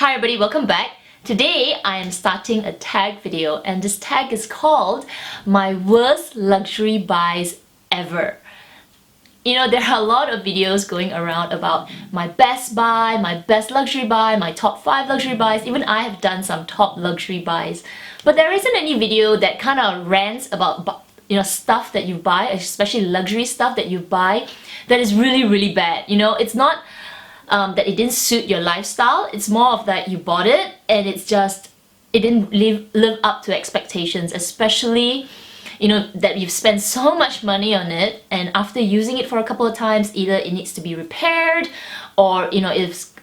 Hi everybody, welcome back. Today I am starting a tag video and this tag is called My Worst Luxury Buys Ever. You know, there are a lot of videos going around about my best buy, my best luxury buy, my top 5 luxury buys. Even I have done some top luxury buys. But there isn't any video that kind of rants about stuff that you buy, especially luxury stuff that you buy, that is really bad. You know, it's not that it didn't suit your lifestyle. It's more of that you bought it and it didn't live up to expectations, especially that you've spent so much money on it, and after using it for a couple of times, either it needs to be repaired or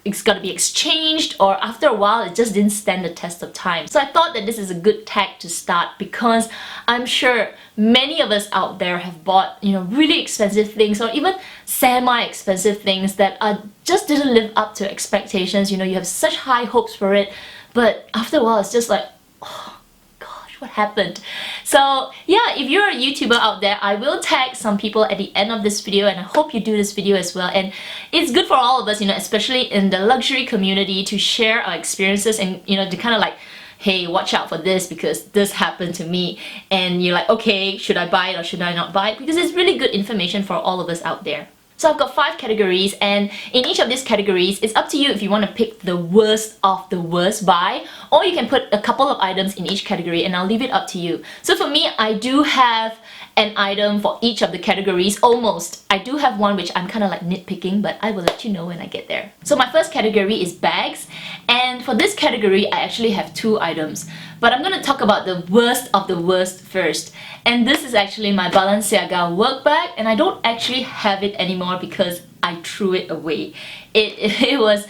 it's got to be exchanged, or after a while it just didn't stand the test of time. So I thought that this is a good tag to start, because I'm sure many of us out there have bought really expensive things, or even semi-expensive things that just didn't live up to expectations. You have such high hopes for it, but after a while it's just like, oh gosh, what happened? So yeah, if you're a YouTuber out there, I will tag some people at the end of this video, and I hope you do this video as well. And it's good for all of us, especially in the luxury community, to share our experiences and to kind of like, hey, watch out for this because this happened to me, and you're like, okay, should I buy it or should I not buy it? Because it's really good information for all of us out there. So I've got 5 categories, and in each of these categories, it's up to you if you want to pick the worst of the worst buy, or you can put a couple of items in each category, and I'll leave it up to you. So for me, I do have an item for each of the categories, almost. I do have one which I'm kind of like nitpicking, but I will let you know when I get there. So my first category is bags, and for this category, I actually have 2 items. But I'm going to talk about the worst of the worst first. And this is actually my Balenciaga work bag, and I don't actually have it anymore because I threw it away. It was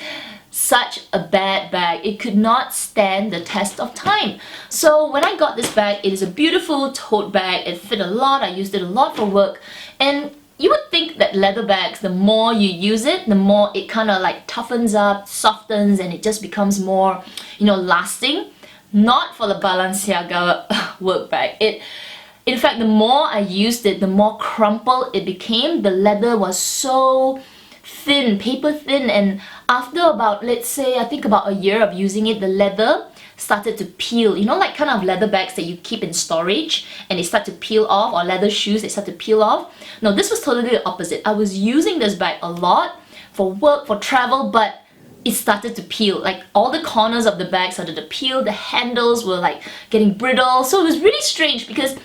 such a bad bag. It could not stand the test of time. So when I got this bag, it is a beautiful tote bag. It fit a lot. I used it a lot for work. And you would think that leather bags, the more you use it, the more it kind of like toughens up, softens, and it just becomes more, lasting. Not for the Balenciaga work bag. In fact, the more I used it, the more crumpled it became. The leather was so thin, paper thin, and after about, let's say, I think about a year of using it, the leather started to peel. Like kind of leather bags that you keep in storage and they start to peel off, or leather shoes, they start to peel off. No, this was totally the opposite. I was using this bag a lot for work, for travel, but it started to peel. Like all the corners of the bag started to peel, the handles were like getting brittle. So it was really strange because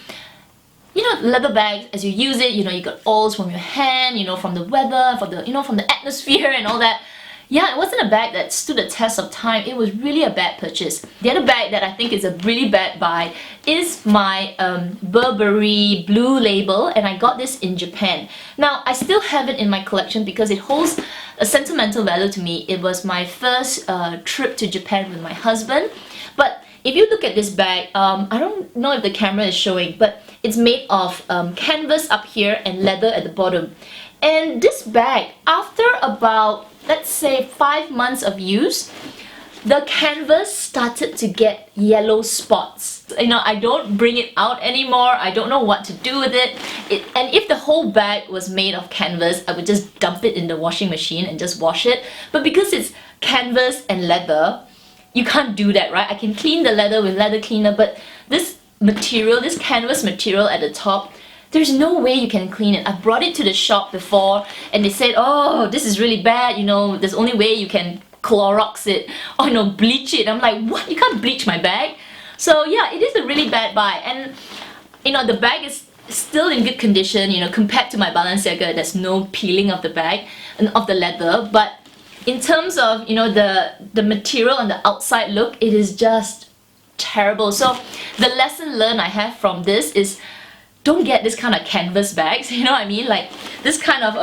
leather bags, as you use it, you got oils from your hand, from the weather, from the atmosphere and all that. Yeah, it wasn't a bag that stood the test of time. It was really a bad purchase. The other bag that I think is a really bad buy is my Burberry Blue Label, and I got this in Japan. Now, I still have it in my collection because it holds a sentimental value to me. It was my first trip to Japan with my husband. But if you look at this bag, I don't know if the camera is showing, but it's made of canvas up here and leather at the bottom. And this bag, after about, let's say, 5 months of use, the canvas started to get yellow spots. I don't bring it out anymore. I don't know what to do with it. And if the whole bag was made of canvas, I would just dump it in the washing machine and just wash it. But because it's canvas and leather, you can't do that, right? I can clean the leather with leather cleaner, but this material, this canvas material at the top, there's no way you can clean it. I brought it to the shop before and they said, oh, this is really bad, there's only way you can Clorox it or bleach it. I'm like, what? You can't bleach my bag? So yeah, it is a really bad buy. And the bag is still in good condition, compared to my Balenciaga. There's no peeling of the bag and of the leather, but in terms of the material and the outside look, it is just terrible. So the lesson learned I have from this is, don't get this kind of canvas bags, you know what I mean? Like this kind of,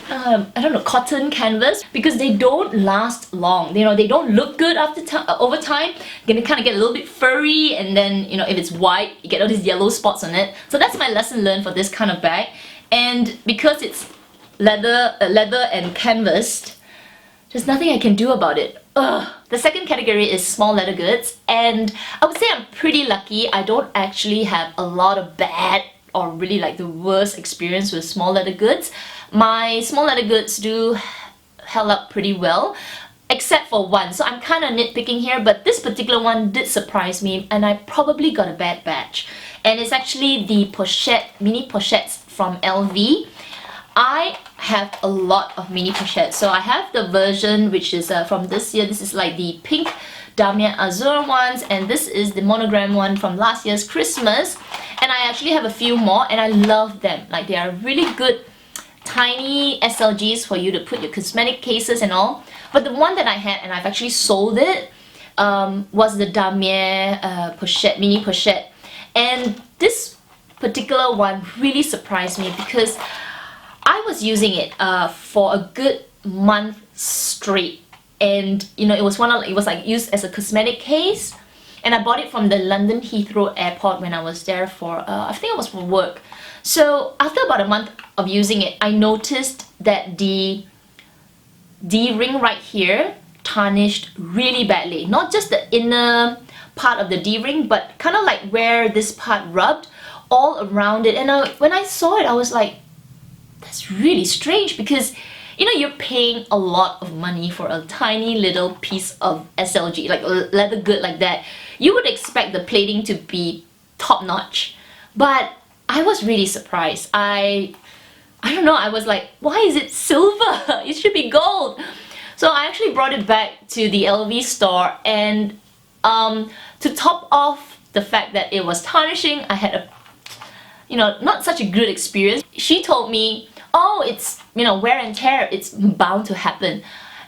I don't know, cotton canvas, because they don't last long. They don't look good over time. They're gonna kind of get a little bit furry, and then, if it's white, you get all these yellow spots on it. So that's my lesson learned for this kind of bag. And because it's leather and canvas, there's nothing I can do about it. Ugh. The second category is small leather goods, and I would say I'm pretty lucky. I don't actually have a lot of bad or really like the worst experience with small leather goods. My small leather goods do held up pretty well. Except except for one. So I'm kind of nitpicking here, but this particular one did surprise me, and I probably got a bad batch. And it's actually the pochette, mini pochettes from LV. I have a lot of mini pochettes. So I have the version which is from this year. This is like the pink Damier Azur ones, and this is the monogram one from last year's Christmas. And I actually have a few more, and I love them. Like, they are really good tiny SLGs for you to put your cosmetic cases and all. But the one that I had, and I've actually sold it, was the Damier pochette, mini pochette. And this particular one really surprised me because I was using it for a good month straight. And you know, it was like used as a cosmetic case. And I bought it from the London Heathrow airport when I was there for, I think it was for work. So after about a month of using it, I noticed that the D-ring right here tarnished really badly. Not just the inner part of the D-ring, but kind of like where this part rubbed all around it. And when I saw it, I was like, that's really strange, because you know, you're paying a lot of money for a tiny little piece of SLG, like leather good like that. You would expect the plating to be top notch, but I was really surprised. I don't know, I was like, why is it silver? It should be gold. So I actually brought it back to the LV store, and to top off the fact that it was tarnishing, I had a, you know, not such a good experience. She told me, oh, it's, you know, wear and tear, it's bound to happen.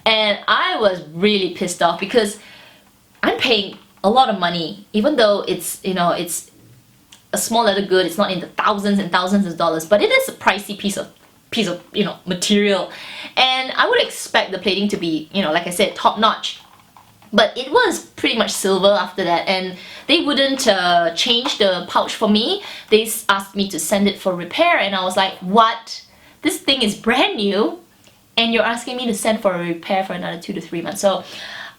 And I was really pissed off because I'm paying a lot of money, even though it's, you know, it's a small leather good, it's not in the thousands and thousands of dollars, but it is a pricey piece of you know, material. And I would expect the plating to be, you know, like I said, top notch. But it was pretty much silver after that, and they wouldn't change the pouch for me. They asked me to send it for repair, and I was like, what? This thing is brand new, and you're asking me to send for a repair for another 2 to 3 months. So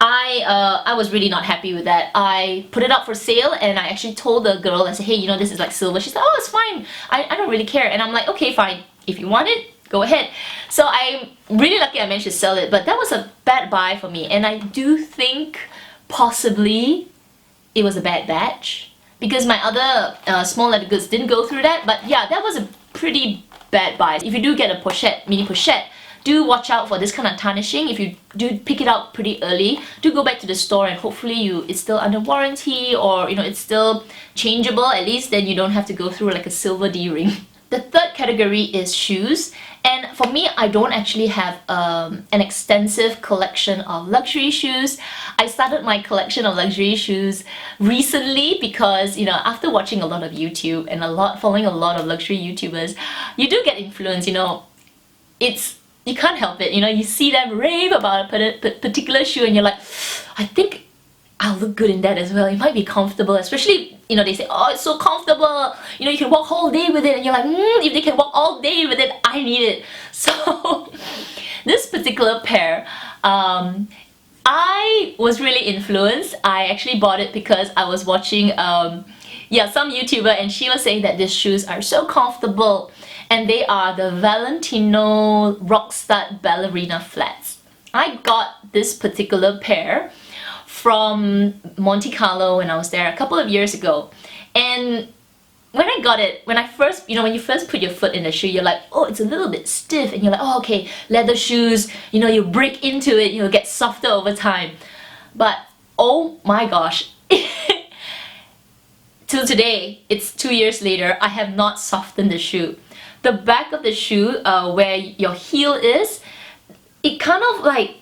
I was really not happy with that. I put it up for sale, and I actually told the girl, I said, hey, you know, this is like silver. She's like, oh, it's fine. I don't really care. And I'm like, okay, fine. If you want it, go ahead. So I'm really lucky I managed to sell it, but that was a bad buy for me. And I do think possibly it was a bad batch, because my other small leather goods didn't go through that. But yeah, that was a pretty bad buy. If you do get a pochette, mini pochette, do watch out for this kind of tarnishing. If you do pick it up pretty early, do go back to the store, and hopefully it's still under warranty, or you know, it's still changeable. At least then you don't have to go through like a silver D-ring. The third category is shoes, and for me, I don't actually have an extensive collection of luxury shoes. I started my collection of luxury shoes recently because, you know, after watching a lot of YouTube and following a lot of luxury YouTubers, you do get influenced. You know, you can't help it. You know, you see them rave about a particular shoe, and you're like, I think I'll look good in that as well. It might be comfortable, especially, you know, they say, oh, it's so comfortable, you know, you can walk whole day with it, and you're like, if they can walk all day with it, I need it. So this particular pair, I was really influenced. I actually bought it because I was watching some YouTuber, and she was saying that these shoes are so comfortable, and they are the Valentino Rockstud Ballerina Flats. I got this particular pair from Monte Carlo when I was there a couple of years ago, and when I got it, when you first put your foot in the shoe, you're like, oh, it's a little bit stiff, and you're like, oh, okay, leather shoes, you know, you break into it, you'll get softer over time. But oh my gosh, till today, it's 2 years later, I have not softened the shoe. The back of the shoe, where your heel is, it kind of like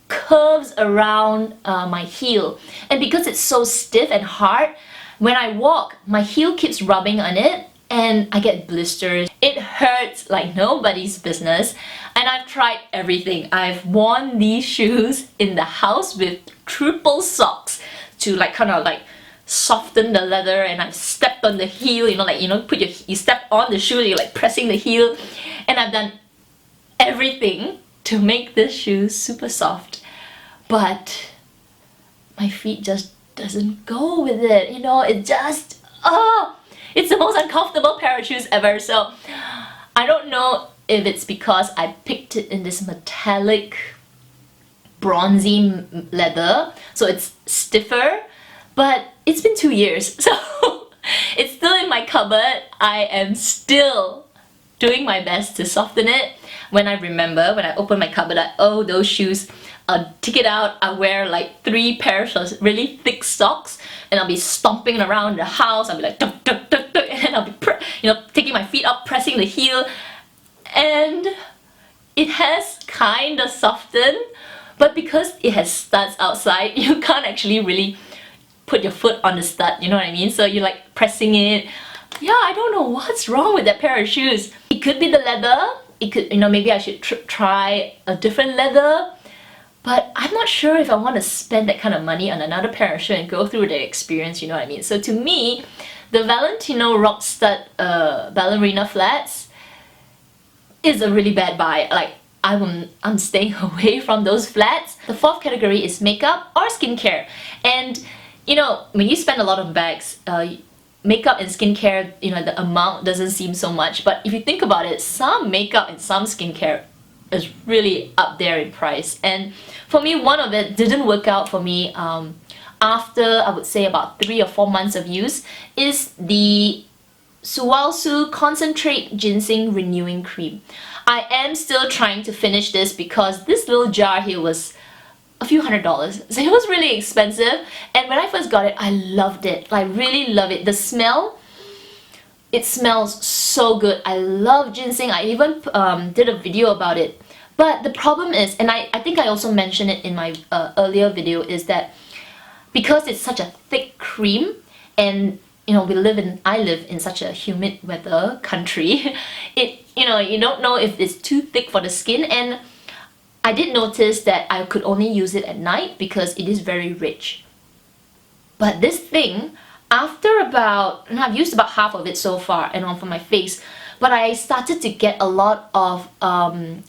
curves around my heel, and because it's so stiff and hard, when I walk, my heel keeps rubbing on it, and I get blisters. It hurts like nobody's business, and I've tried everything. I've worn these shoes in the house with triple socks to like kind of like soften the leather, and I've stepped on the heel, you know, like, you know, you step on the shoe, you're like pressing the heel, and I've done everything to make this shoe super soft, but my feet just doesn't go with it, you know. It just, it's the most uncomfortable pair of shoes ever. So I don't know if it's because I picked it in this metallic bronzy leather, so it's stiffer, but it's been 2 years, so it's still in my cupboard. I am still doing my best to soften it. When I remember, when I open my cupboard, oh, those shoes, I'll take it out, I'll wear like 3 pairs of really thick socks, and I'll be stomping around the house. I'll be like, tuk, tuk, tuk, tuk, and I'll be, taking my feet up, pressing the heel, and it has kind of softened, but because it has studs outside, you can't actually really put your foot on the stud, you know what I mean? So you're like pressing it. Yeah, I don't know what's wrong with that pair of shoes. It could be the leather. It could, maybe I should try a different leather. But I'm not sure if I want to spend that kind of money on another pair of shoes and go through the experience, you know what I mean? So to me, the Valentino Rock Stud ballerina flats is a really bad buy. Like, I'm staying away from those flats. The 4th category is makeup or skincare. And when you spend a lot on bags, makeup and skincare, the amount doesn't seem so much. But if you think about it, some makeup and some skincare is really up there in price. And for me, one of it didn't work out for me after, I would say, about 3 or 4 months of use, is the Sualsu Concentrate Ginseng Renewing Cream. I am still trying to finish this because this little jar here was a few $100s, so it was really expensive. And when I first got it, I loved it. I really love it. The smell, it smells so good. I love ginseng. I even did a video about it. But the problem is, and I think I also mentioned it in my earlier video, is that because it's such a thick cream, and I live in such a humid weather country, you don't know if it's too thick for the skin. And I did notice that I could only use it at night because it is very rich. But this thing, after I've used about half of it so far and on for my face, but I started to get a lot of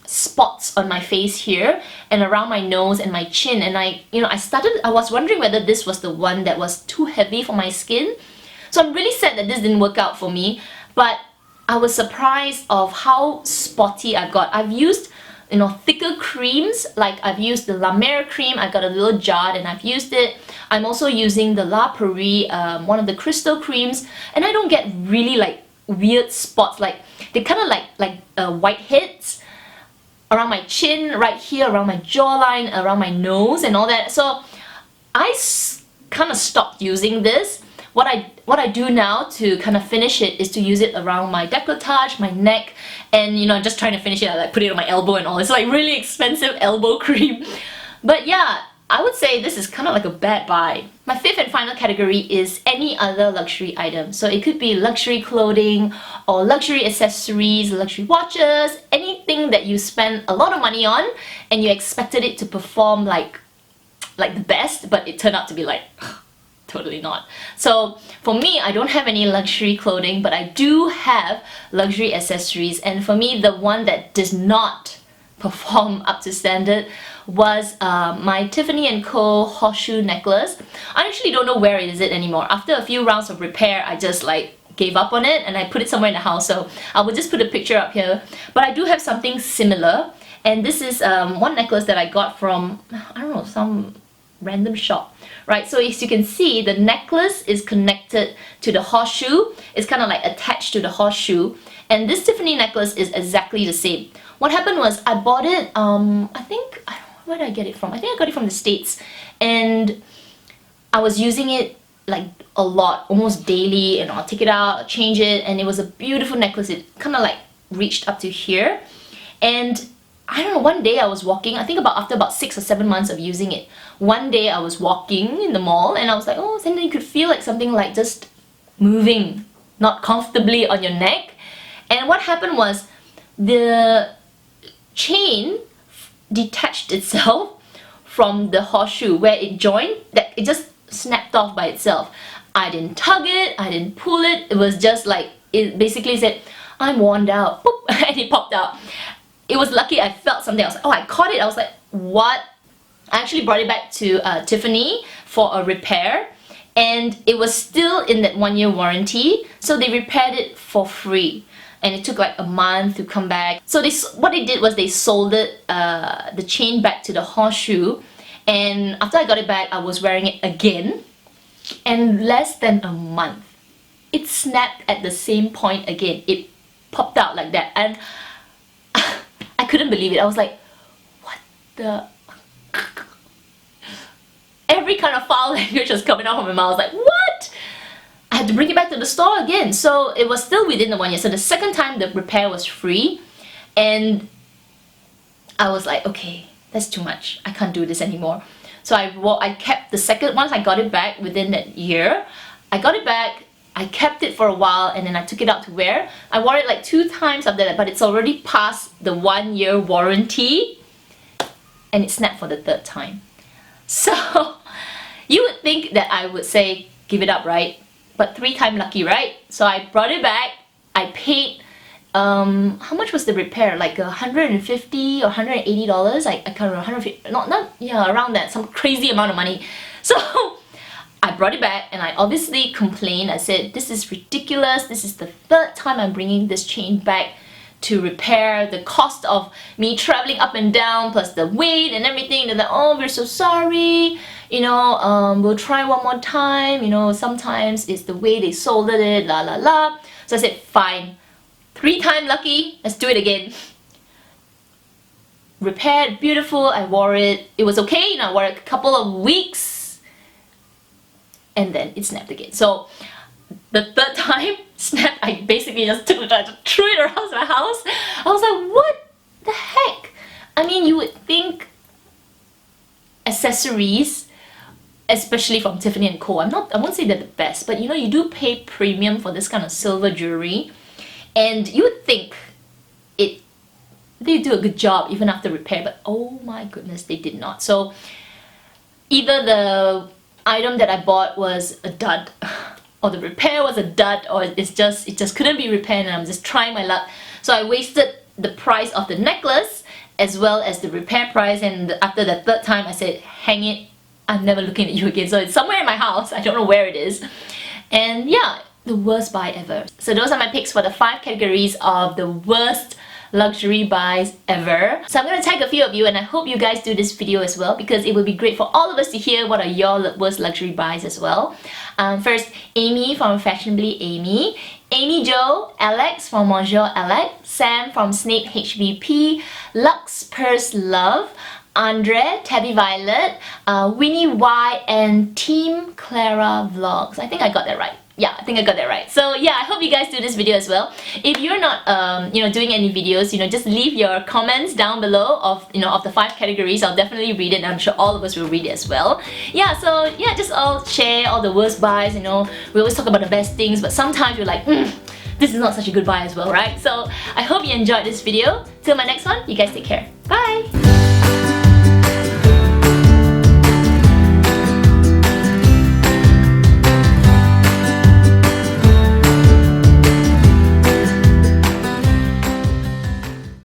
spots on my face here and around my nose and my chin, and I was wondering whether this was the one that was too heavy for my skin. So I'm really sad that this didn't work out for me, but I was surprised of how spotty I got. I've used thicker creams, like I've used the La Mer cream. I got a little jar and I've used it. I'm also using the La Prairie, one of the crystal creams, and I don't get really like weird spots. Like they kind of like whiteheads around my chin, right here, around my jawline, around my nose and all that. So I kind of stopped using this. What I do now to kind of finish it is to use it around my décolletage, my neck, and just trying to finish it. I like put it on my elbow and all. It's like really expensive elbow cream. But yeah, I would say this is kind of like a bad buy. My 5th and final category is any other luxury item. So it could be luxury clothing or luxury accessories, luxury watches, anything that you spend a lot of money on and you expected it to perform like the best, but it turned out to be like totally not. So for me, I don't have any luxury clothing, but I do have luxury accessories. And for me, the one that does not perform up to standard was my Tiffany & Co. horseshoe necklace. I actually don't know where is it anymore. After a few rounds of repair, I just like gave up on it and I put it somewhere in the house. So I will just put a picture up here. But I do have something similar. And this is one necklace that I got from, I don't know, some random shop, right? So as you can see, the necklace is connected to the horseshoe. It's kind of like attached to the horseshoe, and this Tiffany necklace is exactly the same. What happened was I bought it, where did I get it from? I think I got it from the States, and I was using it like a lot, almost daily, and I'll take it out, I'll change it, and it was a beautiful necklace. It kind of like reached up to here, and I don't know, one day I was walking, I think after about 6 or 7 months of using it, one day I was walking in the mall and I was like, oh, and then you could feel like something like just moving, not comfortably on your neck. And what happened was the chain detached itself from the horseshoe where it joined, that it just snapped off by itself. I didn't tug it, I didn't pull it, it was just like, it basically said, I'm worn out, boop, and it popped out. It was lucky I felt something. I was like, oh, I caught it. I was like, what? I actually brought it back to Tiffany for a repair, and it was still in that 1-year warranty, so they repaired it for free. and it took like a month to come back. So what they did was they soldered the chain back to the horseshoe, and after I got it back, I was wearing it again, and less than a month, it snapped at the same point again. It popped out like that, and I couldn't believe it. I was like, what the... Every kind of foul language was coming out from my mouth. I was like, what? I had to bring it back to the store again. So it was still within the 1 year. So the second time the repair was free, and I was like, okay, that's too much. I can't do this anymore. So I kept the second, once I got it back within that year, I got it back, I kept it for a while, and then I took it out to wear. I wore it like 2 times after that, but it's already past the 1 year warranty, and it snapped for the 3rd time. So you would think that I would say give it up, right? But 3 times lucky, right? So I brought it back. I paid how much was the repair? Like $150 or $180? I can't remember. 150, yeah, around that, some crazy amount of money. So I brought it back, and I obviously complained. I said, this is ridiculous. This is the 3rd time I'm bringing this chain back to repair. The cost of me traveling up and down, plus the weight and everything. They're like, oh, we're so sorry. You know, we'll try one more time. You know, sometimes it's the way they soldered it, la la la. So I said, fine. 3 times lucky, let's do it again. Repaired, beautiful, I wore it. It was okay, you know, I wore it a couple of weeks, and then it snapped again. So the 3rd time snap, I basically just threw it around my house. I was like, what the heck? I mean, you would think accessories, especially from Tiffany & Co. I won't say they're the best, but you know, you do pay premium for this kind of silver jewelry, and you would think they do a good job even after repair, but oh my goodness, they did not. So either the item that I bought was a dud, or the repair was a dud, or it just couldn't be repaired, and I'm just trying my luck. So I wasted the price of the necklace as well as the repair price, and after the 3rd time I said, hang it, I'm never looking at you again. So it's somewhere in my house, I don't know where it is. And yeah, the worst buy ever. So those are my picks for the 5 categories of the worst luxury buys ever. So I'm going to tag a few of you, and I hope you guys do this video as well, because it would be great for all of us to hear what are your worst luxury buys as well. First, Amy from Fashionably Amy, Amy Jo, Alex from Bonjour Alex, Sam from Snape HBP, Lux Purse Love, Andre, Tabby Violet, Winnie Y, and Team Clara Vlogs. I think I got that right. Yeah, I think I got that right. So yeah, I hope you guys do this video as well. If you're not you know, doing any videos, you know, just leave your comments down below of, you know, of the 5 categories. I'll definitely read it, and I'm sure all of us will read it as well. Yeah, so yeah, just all share all the worst buys. You know, we always talk about the best things, but sometimes we're like, this is not such a good buy as well, right? So I hope you enjoyed this video. Till my next one, you guys take care. Bye!